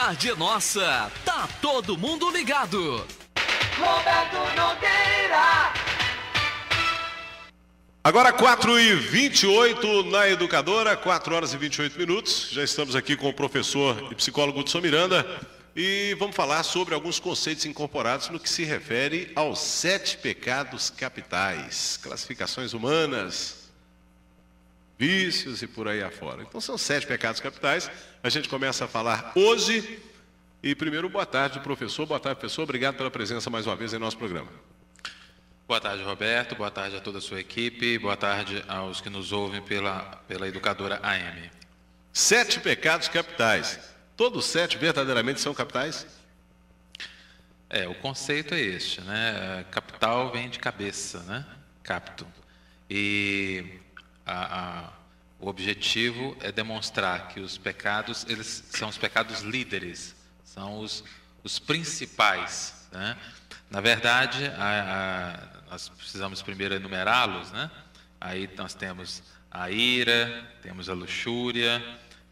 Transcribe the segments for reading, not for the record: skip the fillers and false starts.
tarde é nossa. Tá todo mundo ligado. Roberto Nogueira. Agora 4h28 na Educadora, 4 horas e 28 minutos. Já estamos aqui com o professor e psicólogo Hudson Miranda e vamos falar sobre alguns conceitos incorporados no que se refere aos 7 pecados capitais, classificações humanas, vícios e por aí afora. Então são 7 pecados capitais. A gente começa a falar hoje. E primeiro, boa tarde, professor. Boa tarde, professor. Obrigado pela presença mais uma vez em nosso programa. Boa tarde, Roberto. Boa tarde a toda a sua equipe. Boa tarde aos que nos ouvem pela Educadora AM. 7 pecados capitais. Todos 7 verdadeiramente são capitais? O conceito é este, né? Capital vem de cabeça, né? Capto. E o objetivo é demonstrar que os pecados, eles são os pecados líderes, são os principais, né? Na verdade, nós precisamos primeiro enumerá-los, né? Aí nós temos a ira, temos a luxúria,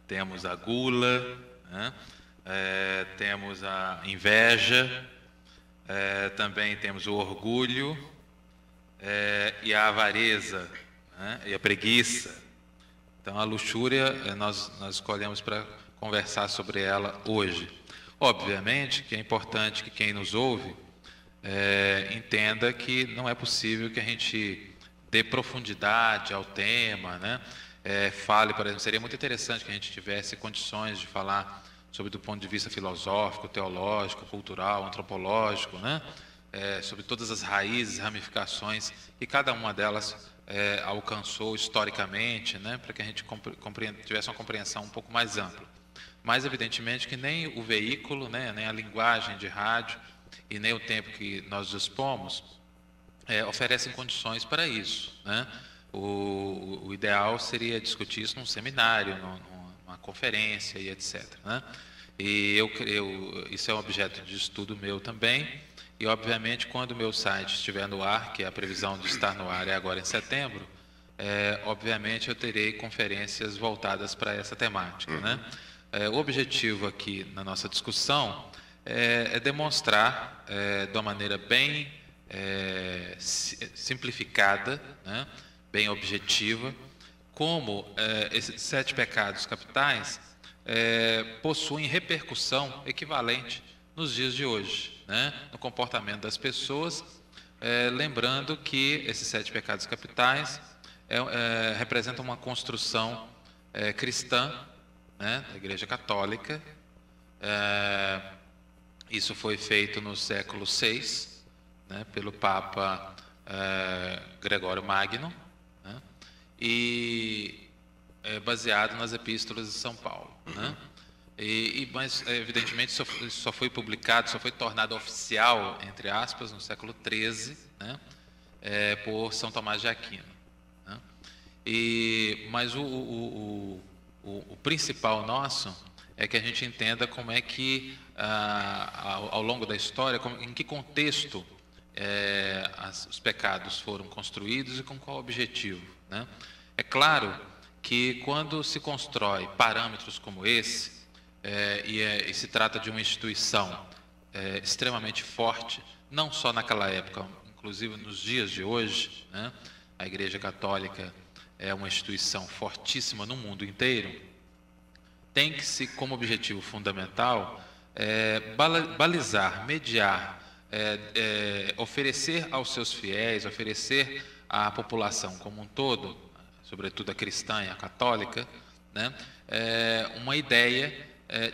temos a gula, né? Temos a inveja, também temos o orgulho e a avareza, né? E a preguiça. Então, a luxúria nós escolhemos para conversar sobre ela hoje. Obviamente que é importante que quem nos ouve entenda que não é possível que a gente dê profundidade ao tema, né? Fale, por exemplo, seria muito interessante que a gente tivesse condições de falar sobre do ponto de vista filosófico, teológico, cultural, antropológico, né? Sobre todas as raízes, ramificações que cada uma delas alcançou historicamente, né? Para que a gente tivesse uma compreensão um pouco mais ampla. Mas, evidentemente, que nem o veículo, né? Nem a linguagem de rádio e nem o tempo que nós dispomos oferecem condições para isso, né? O ideal seria discutir isso num seminário, numa conferência e etc, né? E isso é um objeto de estudo meu também. E, obviamente, quando o meu site estiver no ar, que a previsão de estar no ar é agora em setembro, obviamente eu terei conferências voltadas para essa temática, né? O objetivo aqui na nossa discussão é demonstrar de uma maneira bem simplificada, né, bem objetiva, como esses 7 pecados capitais possuem repercussão equivalente nos dias de hoje, né, no comportamento das pessoas, lembrando que esses 7 pecados capitais representam uma construção cristã, né, da Igreja Católica. Isso foi feito no século VI, né, pelo Papa Gregório Magno, né, e baseado nas epístolas de São Paulo, né? Mas, evidentemente, só foi publicado, só foi tornado oficial, entre aspas, no século XIII, né, por São Tomás de Aquino, né? Mas o principal nosso é que a gente entenda como é que, ao longo da história, em que contexto os pecados foram construídos e com qual objetivo, né? É claro que quando se constrói parâmetros como esse, e se trata de uma instituição extremamente forte, não só naquela época, inclusive nos dias de hoje, né? A Igreja Católica é uma instituição fortíssima no mundo inteiro. Tem que se, como objetivo fundamental, balizar, mediar, oferecer aos seus fiéis, oferecer à população como um todo, sobretudo a cristã e a católica, né, uma ideia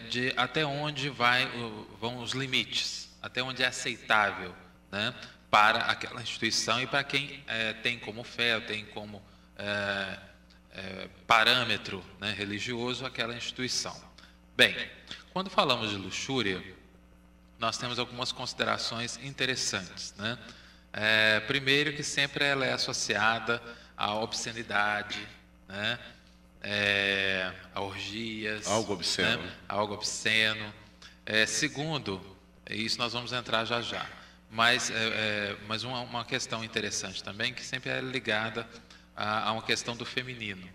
de até onde vão os limites, até onde é aceitável, né, para aquela instituição e para quem tem como fé, tem como parâmetro, né, religioso aquela instituição. Bem, quando falamos de luxúria, nós temos algumas considerações interessantes, né? Primeiro, que sempre ela é associada à obscenidade, né? A orgias, algo obsceno, né? Algo obsceno. Segundo, isso nós vamos entrar já já, mas uma questão interessante também, que sempre é ligada a uma questão do feminino,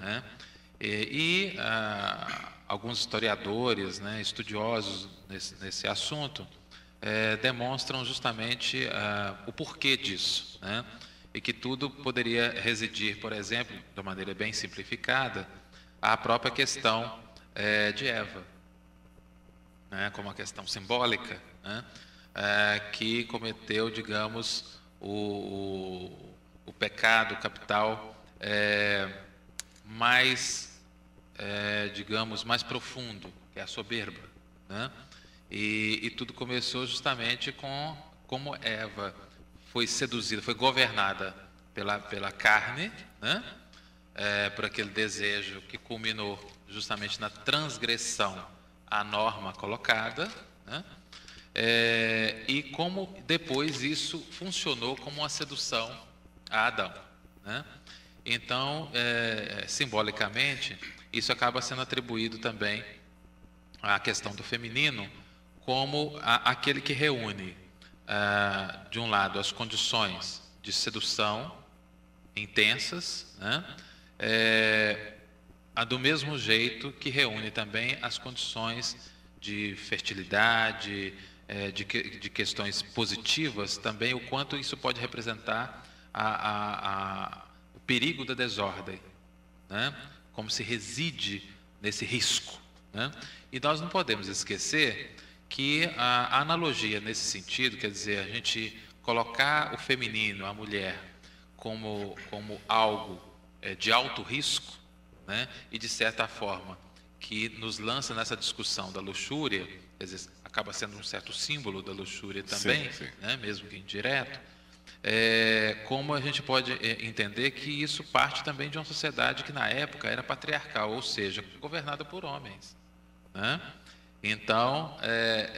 né? alguns historiadores, né, estudiosos nesse assunto, demonstram justamente o porquê disso, né? E que tudo poderia residir, por exemplo, de maneira bem simplificada, à própria questão de Eva, né, como uma questão simbólica, né, que cometeu, digamos, o pecado capital mais, digamos, mais profundo, que é a soberba, né? E tudo começou justamente com como Eva foi seduzida, foi governada pela carne, né? Por aquele desejo que culminou justamente na transgressão à norma colocada, né? E como depois isso funcionou como uma sedução a Adão, né? Então, simbolicamente, isso acaba sendo atribuído também à questão do feminino como aquele que reúne, de um lado, as condições de sedução intensas, né? Do mesmo jeito que reúne também as condições de fertilidade, de questões positivas, também o quanto isso pode representar o perigo da desordem, né? Como se reside nesse risco, né? E nós não podemos esquecer que a analogia nesse sentido, quer dizer, a gente colocar o feminino, a mulher, como algo de alto risco, né? E de certa forma que nos lança nessa discussão da luxúria, quer dizer, acaba sendo um certo símbolo da luxúria também, sim. Né? Mesmo que indireto, como a gente pode entender que isso parte também de uma sociedade que na época era patriarcal, ou seja, governada por homens, né? Então,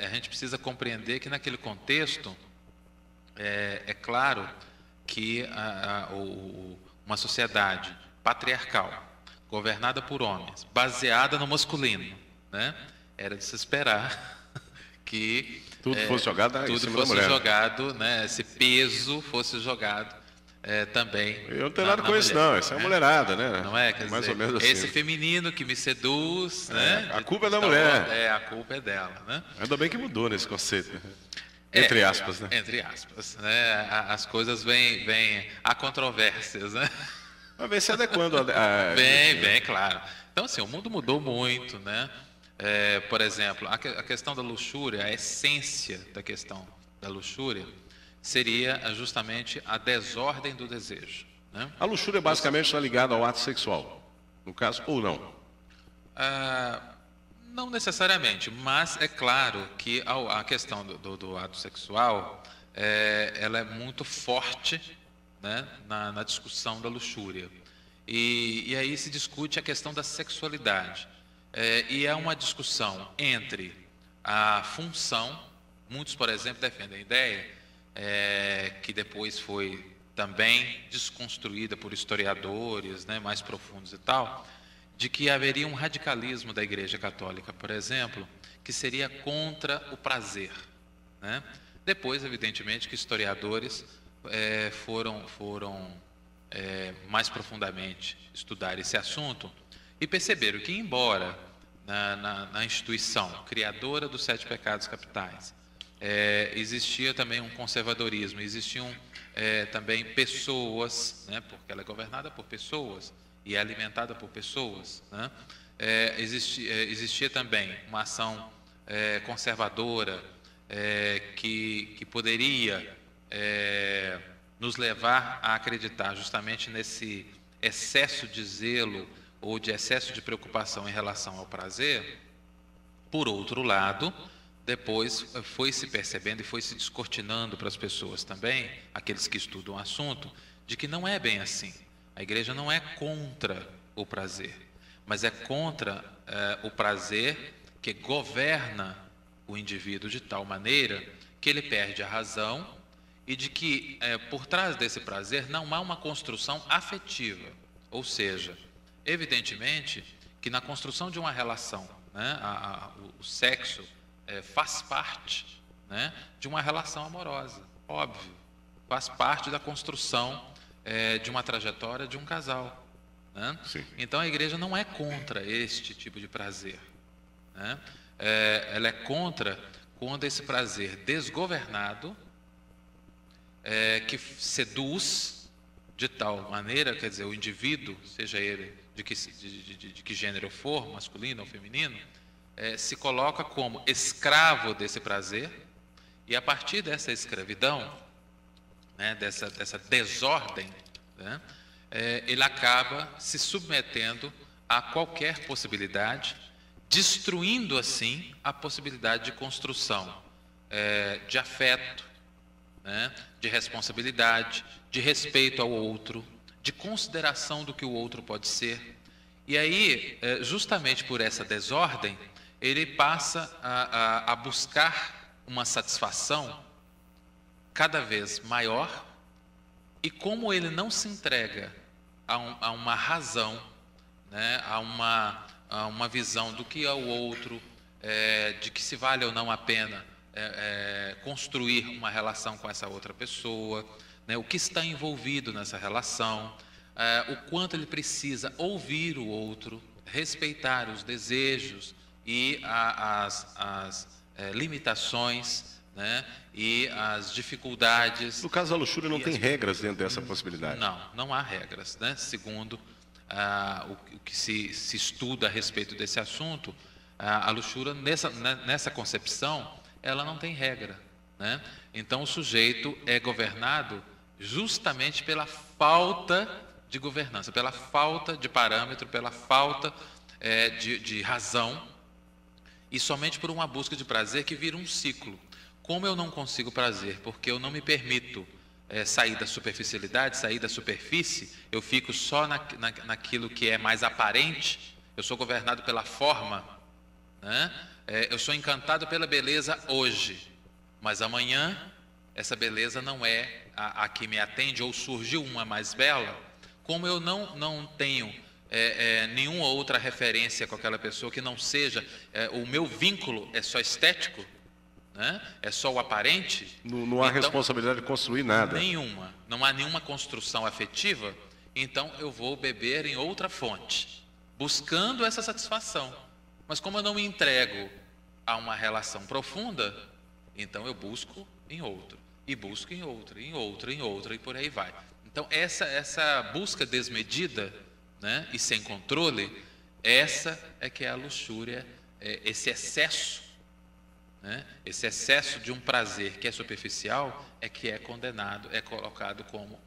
a gente precisa compreender que naquele contexto, é claro que uma sociedade patriarcal, governada por homens, baseada no masculino, né? Era de se esperar que tudo fosse jogado tudo fosse jogado, né? Esse peso fosse jogado também. Eu não tenho nada com isso, não. Isso é mulherada, né? Não é? Quer dizer, mais ou menos assim. Esse feminino que me seduz, né? A culpa é da mulher. A culpa é dela, né? Ainda bem que mudou nesse conceito. Entre aspas, né? Entre aspas, né? As coisas vêm a controvérsias, né? Mas vem se adequando Bem, claro. Então, assim, o mundo mudou muito, né? Por exemplo, a questão da luxúria, a essência da questão da luxúria seria justamente a desordem do desejo, né? A luxúria basicamente está ligada ao ato sexual, no caso, ou não? Não necessariamente, mas é claro que a questão do ato sexual, ela é muito forte, né, na discussão da luxúria. E aí se discute a questão da sexualidade. E é uma discussão entre a função, muitos, por exemplo, defendem a ideia, que depois foi também desconstruída por historiadores, né, mais profundos e tal, de que haveria um radicalismo da Igreja Católica, por exemplo, que seria contra o prazer, né? Depois, evidentemente, que historiadores foram mais profundamente estudar esse assunto e perceberam que, embora na instituição criadora dos 7 pecados capitais existia também um conservadorismo, existiam também pessoas, né, porque ela é governada por pessoas e é alimentada por pessoas, né? Existia também uma ação conservadora que poderia nos levar a acreditar justamente nesse excesso de zelo ou de excesso de preocupação em relação ao prazer. Por outro lado, depois foi se percebendo e foi se descortinando para as pessoas também, aqueles que estudam o assunto, de que não é bem assim. A igreja não é contra o prazer, mas é contra o prazer que governa o indivíduo de tal maneira que ele perde a razão e de que por trás desse prazer não há uma construção afetiva. Ou seja, evidentemente que na construção de uma relação, né, o sexo faz parte, né, de uma relação amorosa, óbvio, faz parte da construção de uma trajetória de um casal, né? Sim. Então a igreja não é contra este tipo de prazer, né? Ela é contra quando esse prazer desgovernado, que seduz de tal maneira, quer dizer, o indivíduo, seja ele de que gênero for, masculino ou feminino, se coloca como escravo desse prazer, e a partir dessa escravidão, né, dessa desordem, né, ele acaba se submetendo a qualquer possibilidade, destruindo assim a possibilidade de construção de afeto, né, de responsabilidade, de respeito ao outro, de consideração do que o outro pode ser. E aí, justamente por essa desordem, ele passa a buscar uma satisfação cada vez maior, e como ele não se entrega a uma razão, né, a uma visão do que é o outro, de que se vale ou não a pena construir uma relação com essa outra pessoa, né, o que está envolvido nessa relação, o quanto ele precisa ouvir o outro, respeitar os desejos e as limitações, né, e as dificuldades. No caso da luxúria não tem regras dentro dessa possibilidade. Não há regras, né? Segundo o que se estuda a respeito desse assunto, a luxúria nessa concepção, ela não tem regra, né? Então o sujeito é governado justamente pela falta de governança, pela falta de parâmetro, pela falta de razão, e somente por uma busca de prazer que vira um ciclo. Como eu não consigo prazer, porque eu não me permito sair da superficialidade, sair da superfície, eu fico só naquilo que é mais aparente, eu sou governado pela forma, né? Eu sou encantado pela beleza hoje, mas amanhã essa beleza não é a que me atende, ou surgiu uma mais bela. Como eu não tenho nenhuma outra referência com aquela pessoa que não seja, o meu vínculo é só estético, né? É só o aparente. Não há responsabilidade de construir nada. Nenhuma. Não há nenhuma construção afetiva. Então eu vou beber em outra fonte, buscando essa satisfação. Mas como eu não me entrego a uma relação profunda, então eu busco em outro, e busco em outro, em outro, em outro, e por aí vai. Então essa busca desmedida, né, e sem controle, essa é que é a luxúria, esse excesso, né, esse excesso de um prazer que é superficial, é que é condenado, é colocado como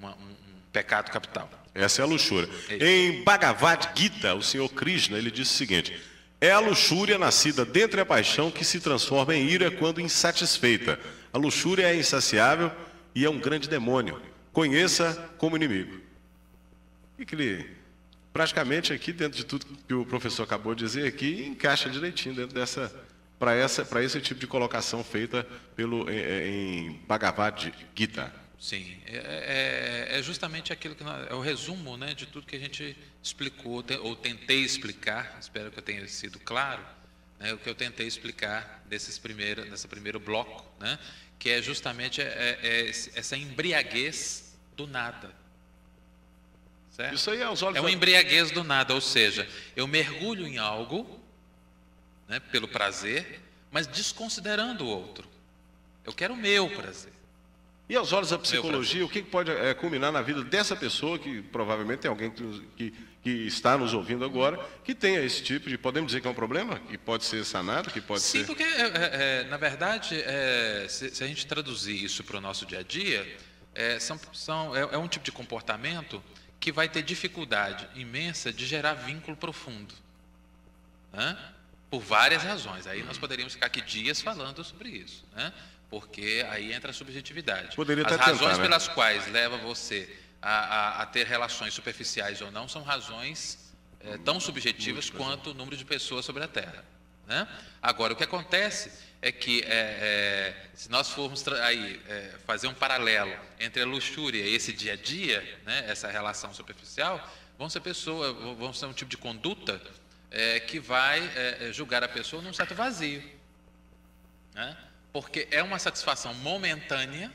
um pecado capital. Essa é a luxúria. Em Bhagavad Gita, o senhor Krishna, ele diz o seguinte: é a luxúria nascida dentre a paixão que se transforma em ira quando insatisfeita. A luxúria é insaciável e é um grande demônio. Conheça como inimigo. E que ele, praticamente aqui, dentro de tudo que o professor acabou de dizer aqui, encaixa direitinho dentro dessa, para esse tipo de colocação feita em Bhagavad Gita. Sim, é justamente aquilo que é o resumo, né, de tudo que a gente explicou, ou tentei explicar, espero que eu tenha sido claro, né, o que eu tentei explicar nesse primeiro bloco, né, que é justamente essa embriaguez do nada. Certo? Isso aí aos olhos uma embriaguez do nada, ou seja, eu mergulho em algo, né, pelo prazer, mas desconsiderando o outro. Eu quero o meu prazer. E aos olhos da psicologia, o que pode culminar na vida dessa pessoa, que provavelmente tem alguém que está nos ouvindo agora, que tenha esse tipo de, podemos dizer que é um problema? Que pode ser sanado, que pode ser... Sim, porque, na verdade, se a gente traduzir isso para o nosso dia a dia, é um tipo de comportamento que vai ter dificuldade imensa de gerar vínculo profundo, né? Por várias razões. Aí nós poderíamos ficar aqui dias falando sobre isso, né? Porque aí entra a subjetividade. As razões pelas quais leva você a ter relações superficiais ou não são razões tão subjetivas quanto o número de pessoas sobre a Terra, né? Agora, o que acontece é que se nós formos fazer um paralelo entre a luxúria e esse dia a dia, né, essa relação superficial, vão ser um tipo de conduta que vai julgar a pessoa num certo vazio, né? Porque é uma satisfação momentânea,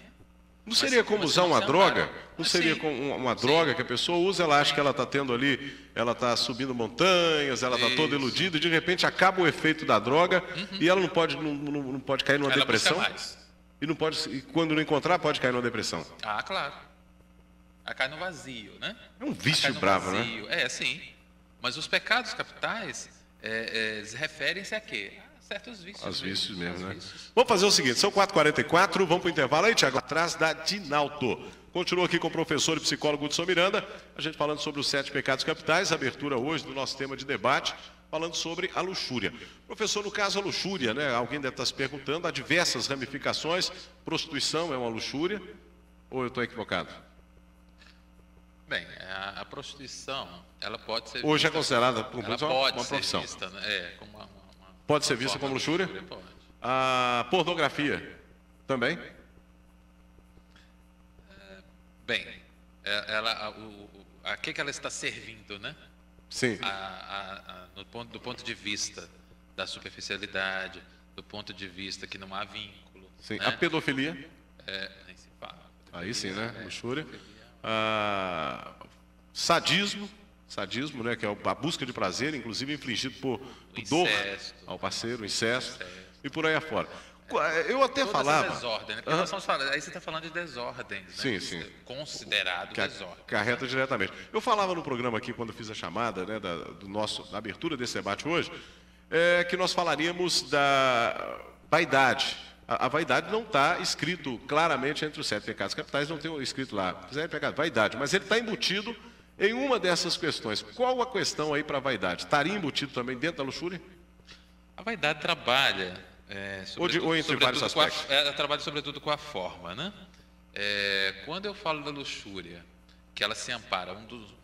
Não seria como usar uma droga? Não seria sim. como uma droga que a pessoa usa, ela acha que ela está tendo ali, ela está subindo montanhas, ela está toda iludida, e de repente acaba o efeito da droga e ela não pode cair numa Ela depressão? busca mais. E não pode, e quando não encontrar, pode cair numa depressão. Ah, claro. Ela cai no vazio, né? É um vício Ela cai no bravo, vazio. né? É, sim. Mas os pecados capitais referem-se a quê? A certos vícios. Os vícios mesmo, aos né? vícios. Vamos fazer o seguinte, são 4h44, vamos para o intervalo aí, Tiago, atrás da Dinalto. Continua aqui com o professor e psicólogo Hudson Miranda, a gente falando sobre os 7 pecados capitais, abertura hoje do nosso tema de debate, falando sobre a luxúria. Professor, no caso a luxúria, né? Alguém deve estar se perguntando, há diversas ramificações, prostituição é uma luxúria, ou eu estou equivocado? Bem, a prostituição, ela pode ser Hoje é vista, considerada por ela muitos pode uma ser profissão. vista, né? Como uma Pode ser vista forma como de luxúria? Pode. A pornografia também? Bem, a que ela está servindo, né? Sim. Do ponto de vista da superficialidade, do ponto de vista que não há vínculo. Sim. Né? A pedofilia? Nem se fala. Aí sim, né? Luxúria. Sadismo, né? Que é a busca de prazer, inclusive infligido por dor incesto. ao parceiro, incesto, e por aí afora. Eu até Toda falava... essa desordem, né? Porque nós estamos falando, aí você está falando de desordens, né? Sim, sim. Considerado que desordem. acarreta diretamente. Eu falava no programa aqui, quando eu fiz a chamada, né, da abertura desse debate hoje, que nós falaríamos da vaidade. A vaidade não está escrito claramente entre os 7 pecados capitais, não tem escrito lá, pecado, vaidade, mas ele está embutido em uma dessas questões. Qual a questão aí para a vaidade? Estaria embutido também dentro da luxúria? A vaidade trabalha... ou entre vários aspectos? Ela trabalha sobretudo com a forma, né? Quando eu falo da luxúria, que ela se ampara,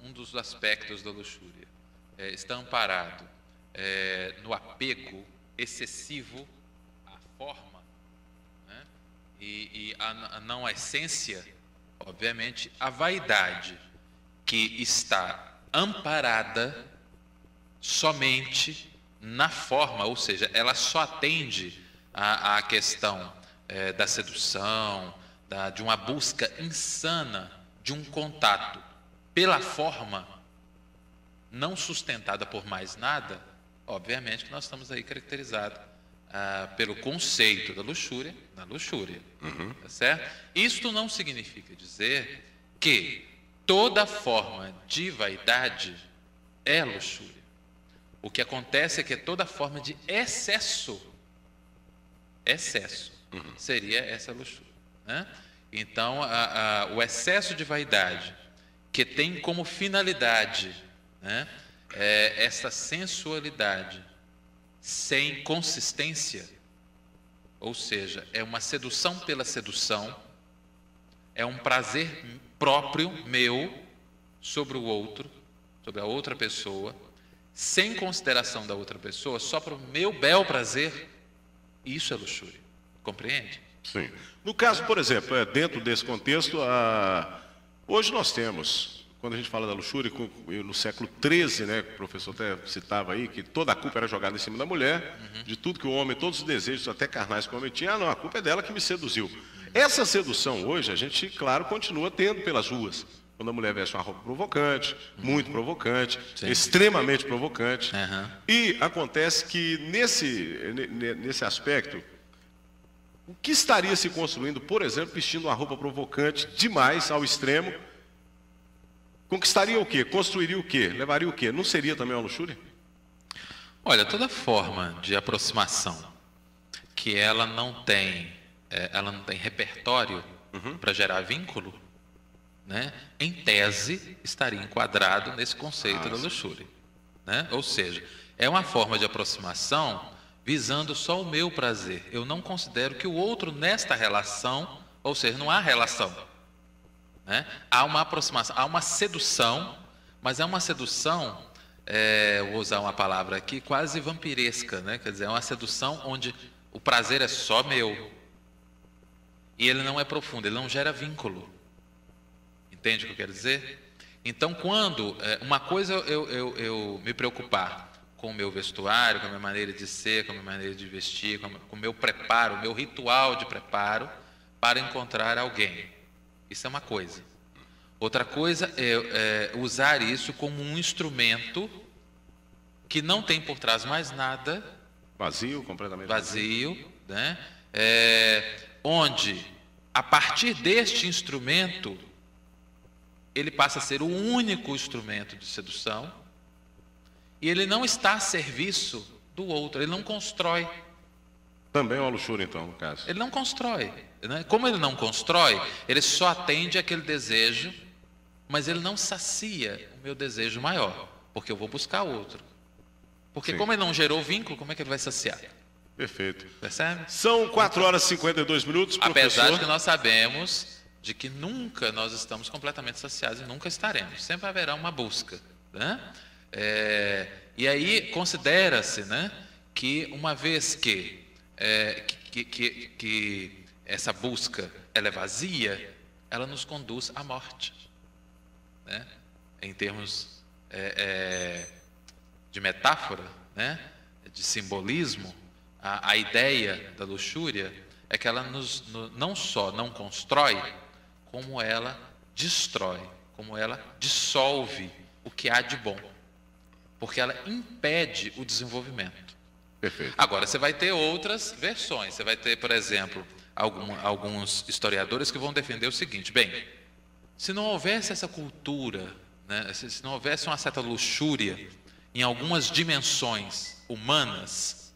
um dos aspectos da luxúria está amparado no apego excessivo à forma, né? E não à essência, obviamente, a vaidade que está amparada somente na forma, ou seja, ela só atende à questão da sedução, de uma busca insana de um contato pela forma, não sustentada por mais nada. Obviamente que nós estamos aí caracterizados pelo conceito da luxúria, na luxúria, tá certo? Isto não significa dizer que toda forma de vaidade é luxúria. O que acontece é que toda forma de excesso seria essa luxúria, né? Então, o excesso de vaidade, que tem como finalidade, né, essa sensualidade sem consistência, ou seja, é uma sedução pela sedução, é um prazer próprio meu sobre o outro, sobre a outra pessoa, sem consideração da outra pessoa, só para o meu bel prazer, isso é luxúria. Compreende? Sim. No caso, por exemplo, dentro desse contexto, hoje nós temos, quando a gente fala da luxúria, no século XIII, né, que o professor até citava aí, que toda a culpa era jogada em cima da mulher, de tudo que o homem, todos os desejos, até carnais que o homem tinha, não, a culpa é dela que me seduziu. Essa sedução hoje, a gente, claro, continua tendo pelas ruas. Quando a mulher veste uma roupa provocante, muito provocante, extremamente provocante. E acontece que nesse aspecto, o que estaria se construindo, por exemplo, vestindo uma roupa provocante demais ao extremo, conquistaria o quê? Construiria o quê? Levaria o quê? Não seria também uma luxúria? Olha, toda forma de aproximação que ela não tem repertório para gerar vínculo, né, em tese estaria enquadrado nesse conceito da luxúria, né? Ou seja, é uma forma de aproximação visando só o meu prazer. Eu não considero que o outro nesta relação, ou seja, não há relação, né? Há uma aproximação, há uma sedução, mas é uma sedução, vou usar uma palavra aqui, quase vampiresca, né? Quer dizer, é uma sedução onde o prazer é só meu e ele não é profundo, ele não gera vínculo. Entende o que eu quero dizer? Então, quando uma coisa eu me preocupar com o meu vestuário, com a minha maneira de ser, com a minha maneira de vestir, com o meu preparo, o meu ritual de preparo para encontrar alguém. Isso é uma coisa. Outra coisa é usar isso como um instrumento que não tem por trás mais nada, Vazio, completamente vazio, né? Onde, a partir deste instrumento, ele passa a ser o único instrumento de sedução, e ele não está a serviço do outro, ele não constrói. Também é uma luxúria, então, no caso. Ele não constrói, né? Como ele não constrói, ele só atende aquele desejo, mas ele não sacia o meu desejo maior, porque eu vou buscar outro. Porque Sim. como ele não gerou vínculo, como é que ele vai saciar? Perfeito. Percebe? São 4 horas e 52 minutos, professor. Apesar de que nós sabemos de que nunca nós estamos completamente saciados e nunca estaremos. Sempre haverá uma busca, né? E aí considera-se, né, que uma vez que essa busca ela é vazia, ela nos conduz à morte, né? Em termos de metáfora, né, de simbolismo, a ideia da luxúria é que ela não só não constrói, como ela destrói, como ela dissolve o que há de bom, porque ela impede o desenvolvimento. Perfeito. Agora, você vai ter outras versões. Você vai ter, por exemplo, alguns historiadores que vão defender o seguinte: bem, se não houvesse essa cultura, né, se não houvesse uma certa luxúria em algumas dimensões humanas,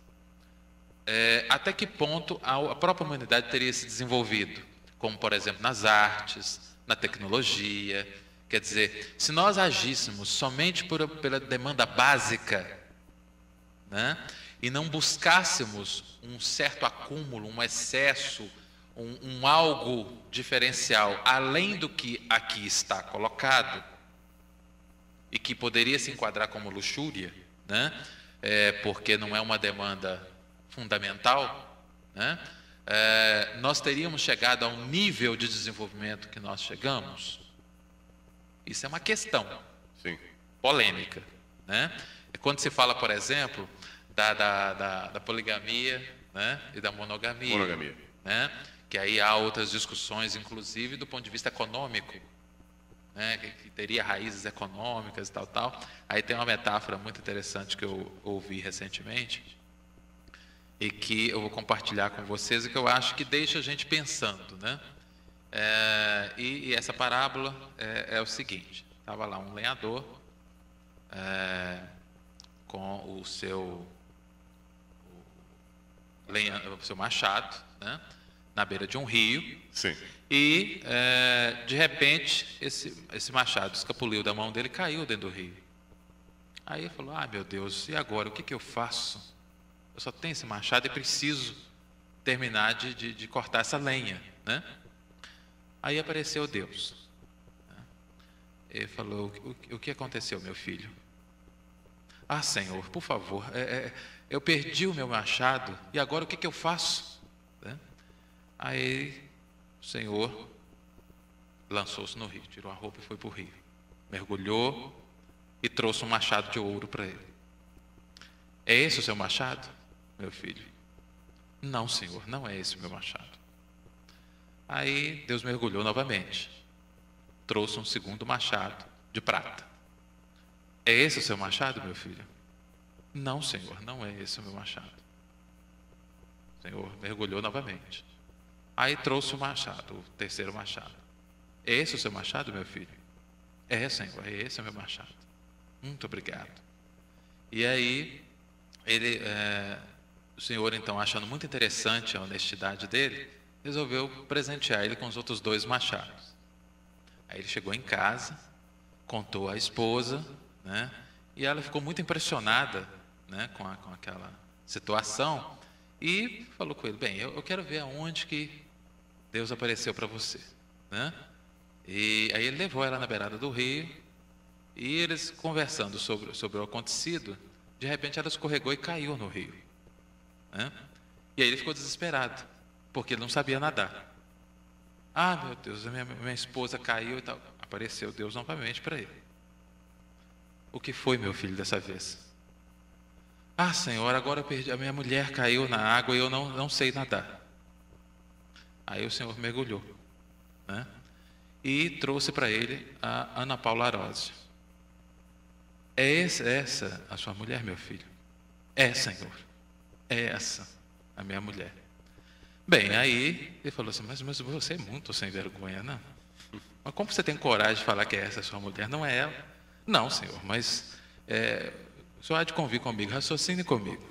até que ponto a própria humanidade teria se desenvolvido? Como, por exemplo, nas artes, na tecnologia. Quer dizer, se nós agíssemos somente pela demanda básica, né, e não buscássemos um certo acúmulo, um excesso, um algo diferencial, além do que aqui está colocado, e que poderia se enquadrar como luxúria, né, porque não é uma demanda fundamental, né, nós teríamos chegado a um nível de desenvolvimento que nós chegamos. Isso é uma questão Sim. polêmica, né? Quando se fala, por exemplo, da poligamia, né, e da monogamia, né, que aí há outras discussões, inclusive do ponto de vista econômico, né, que teria raízes econômicas e tal. Aí tem uma metáfora muito interessante que eu ouvi recentemente e que eu vou compartilhar com vocês e que eu acho que deixa a gente pensando, né? E essa parábola é o seguinte: estava lá um lenhador com o seu machado, né, na beira de um rio. Sim. E de repente esse machado escapuliu da mão dele e caiu dentro do rio. Aí ele falou: meu Deus, e agora? O que eu faço? Eu só tenho esse machado e preciso terminar de cortar essa lenha, né? Aí apareceu Deus. Ele falou: o que aconteceu, meu filho? Senhor, por favor, eu perdi o meu machado e agora o que eu faço? Né? Aí o Senhor lançou-se no rio, tirou a roupa e foi para o rio, mergulhou e trouxe um machado de ouro para ele. É esse o seu machado, meu filho? Não, Senhor, não é esse o meu machado. Aí Deus mergulhou novamente, trouxe um segundo machado de prata. É esse o seu machado, meu filho? Não, Senhor, não é esse o meu machado. O Senhor mergulhou novamente. Aí trouxe o machado, o terceiro machado. É esse o seu machado, meu filho? É, Senhor, é esse o meu machado. Muito obrigado. E aí, o Senhor, então, achando muito interessante a honestidade dele, resolveu presentear ele com os outros 2 machados. Aí ele chegou em casa, contou à esposa, né, e ela ficou muito impressionada, né, com aquela situação, e falou com ele: bem, eu quero ver aonde que Deus apareceu para você, né? E aí ele levou ela na beirada do rio, e eles conversando sobre o acontecido, de repente ela escorregou e caiu no rio, né? E aí ele ficou desesperado, porque ele não sabia nadar. Meu Deus, a minha esposa caiu e tal. Apareceu Deus novamente para ele. O que foi, meu filho, dessa vez? Senhor, agora eu perdi, a minha mulher caiu na água e eu não sei nadar. Aí o Senhor mergulhou, né? e trouxe para ele a Ana Paula Arósio. É essa a sua mulher, meu filho? É, Senhor. É essa a minha mulher. Bem, aí ele falou assim, mas você é muito sem vergonha, não? Mas como você tem coragem de falar que essa é a sua mulher? Não é ela? Não, Senhor, mas o senhor há de convir comigo, raciocine comigo.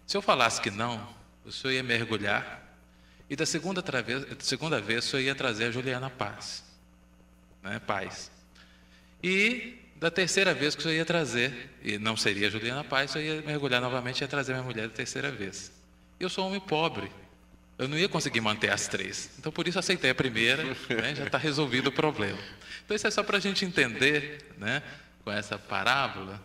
Se eu falasse que não, o senhor ia mergulhar, e da segunda vez o senhor ia trazer a Juliana Paz, né, Paz. E da terceira vez que o senhor ia trazer, e não seria a Juliana Paz, o senhor ia mergulhar novamente e ia trazer minha mulher da terceira vez. Eu sou um homem pobre, eu não ia conseguir manter as três. Então, por isso, aceitei a primeira, né, já está resolvido o problema. Então, isso é só para a gente entender, né, com essa parábola,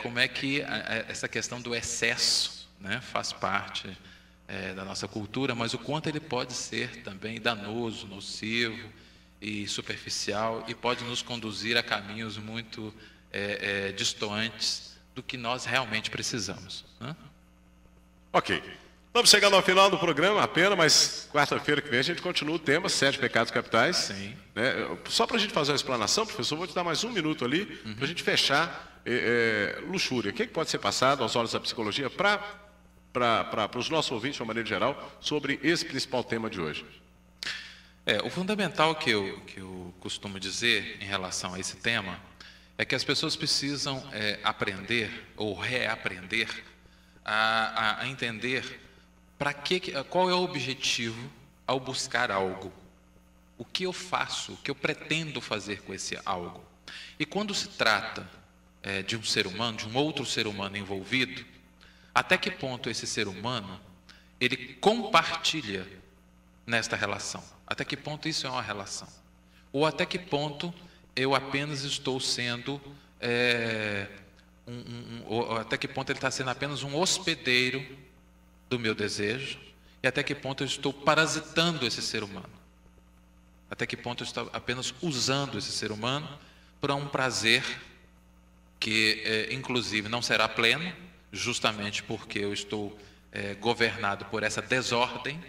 como é que essa questão do excesso, né, faz parte da nossa cultura, mas o quanto ele pode ser também danoso, nocivo e superficial, e pode nos conduzir a caminhos muito distantes do que nós realmente precisamos, né? Ok. Estamos chegando ao final do programa, a pena, mas quarta-feira que vem a gente continua o tema 7 pecados capitais. Sim. Né? Só para a gente fazer uma explanação, professor, vou te dar mais um minuto ali para a gente fechar luxúria. O que pode ser passado aos olhos da psicologia para os nossos ouvintes, de uma maneira geral, sobre esse principal tema de hoje? O fundamental que eu costumo dizer em relação a esse tema é que as pessoas precisam aprender ou reaprender a entender qual é o objetivo ao buscar algo. O que eu faço, o que eu pretendo fazer com esse algo. E quando se trata de um ser humano, de um outro ser humano envolvido, até que ponto esse ser humano ele compartilha nesta relação? Até que ponto isso é uma relação? Ou até que ponto eu apenas estou sendo ou até que ponto ele está sendo apenas um hospedeiro do meu desejo, e até que ponto eu estou parasitando esse ser humano? Até que ponto eu estou apenas usando esse ser humano para um prazer que, inclusive, não será pleno, justamente porque eu estou governado por essa desordem,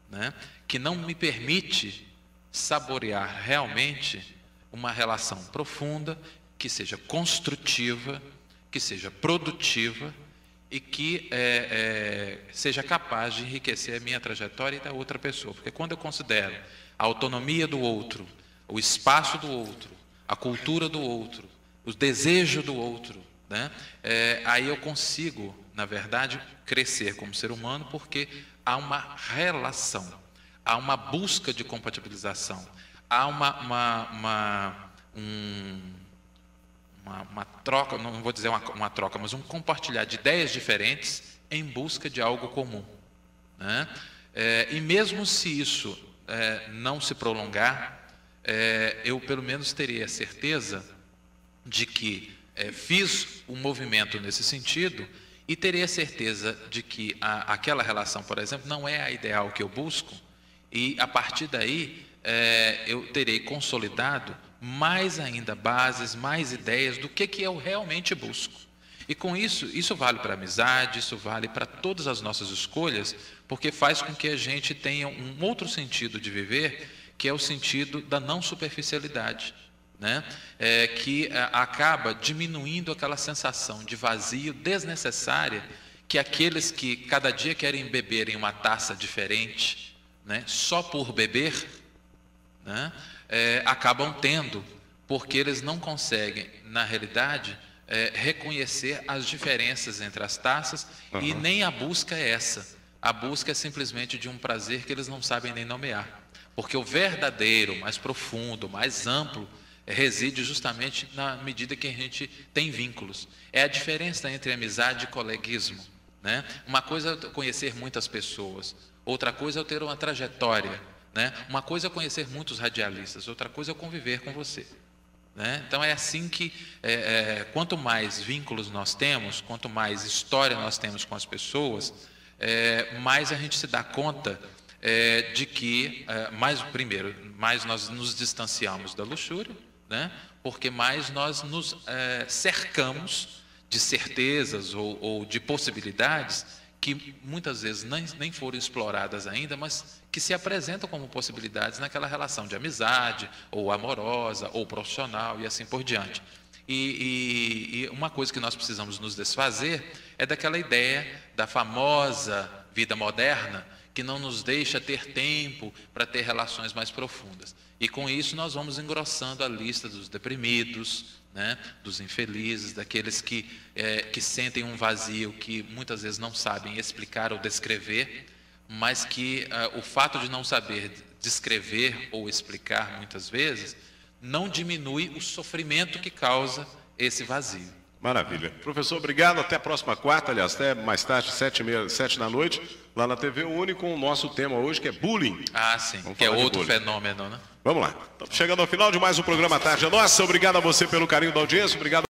né, que não me permite saborear realmente uma relação profunda, que seja construtiva, que seja produtiva e que seja capaz de enriquecer a minha trajetória e da outra pessoa. Porque quando eu considero a autonomia do outro, o espaço do outro, a cultura do outro, o desejo do outro, né, aí eu consigo, na verdade, crescer como ser humano, porque há uma relação, há uma busca de compatibilização, há uma troca, não vou dizer uma troca, mas um compartilhar de ideias diferentes em busca de algo comum, né? E mesmo se isso não se prolongar, eu pelo menos teria certeza de que fiz um movimento nesse sentido e teria certeza de que aquela relação, por exemplo, não é a ideal que eu busco, e a partir daí eu terei consolidado mais ainda bases, mais ideias do que eu realmente busco. E com isso vale para a amizade, isso vale para todas as nossas escolhas, porque faz com que a gente tenha um outro sentido de viver, que é o sentido da não superficialidade, né? Que acaba diminuindo aquela sensação de vazio desnecessária que aqueles que cada dia querem beber em uma taça diferente, né, só por beber, né, acabam tendo, porque eles não conseguem, na realidade, reconhecer as diferenças entre as taças. E nem a busca é essa. A busca é simplesmente de um prazer que eles não sabem nem nomear. Porque o verdadeiro, mais profundo, mais amplo, reside justamente na medida que a gente tem vínculos. É a diferença entre amizade e coleguismo, né? Uma coisa é conhecer muitas pessoas, outra coisa é eu ter uma trajetória, né? Uma coisa é conhecer muitos radialistas, outra coisa é conviver com você, né? Então é assim que quanto mais vínculos nós temos, quanto mais história nós temos com as pessoas, mais a gente se dá conta de que mais nós nos distanciamos da luxúria, né? Porque mais nós nos cercamos de certezas ou de possibilidades que muitas vezes nem foram exploradas ainda, mas que se apresentam como possibilidades naquela relação de amizade, ou amorosa, ou profissional, e assim por diante. E uma coisa que nós precisamos nos desfazer é daquela ideia da famosa vida moderna, que não nos deixa ter tempo para ter relações mais profundas. E com isso nós vamos engrossando a lista dos deprimidos, né, dos infelizes, daqueles que sentem um vazio que muitas vezes não sabem explicar ou descrever, mas que o fato de não saber descrever ou explicar muitas vezes não diminui o sofrimento que causa esse vazio. Maravilha. Professor, obrigado. Até a próxima quarta, aliás, até mais tarde, 7 da noite, lá na TV Uni, com o nosso tema hoje, que é bullying. Ah, sim, que é outro fenômeno, né? Vamos lá. Estamos chegando ao final de mais um programa Tarde é Nossa. Obrigado a você pelo carinho da audiência. Obrigado.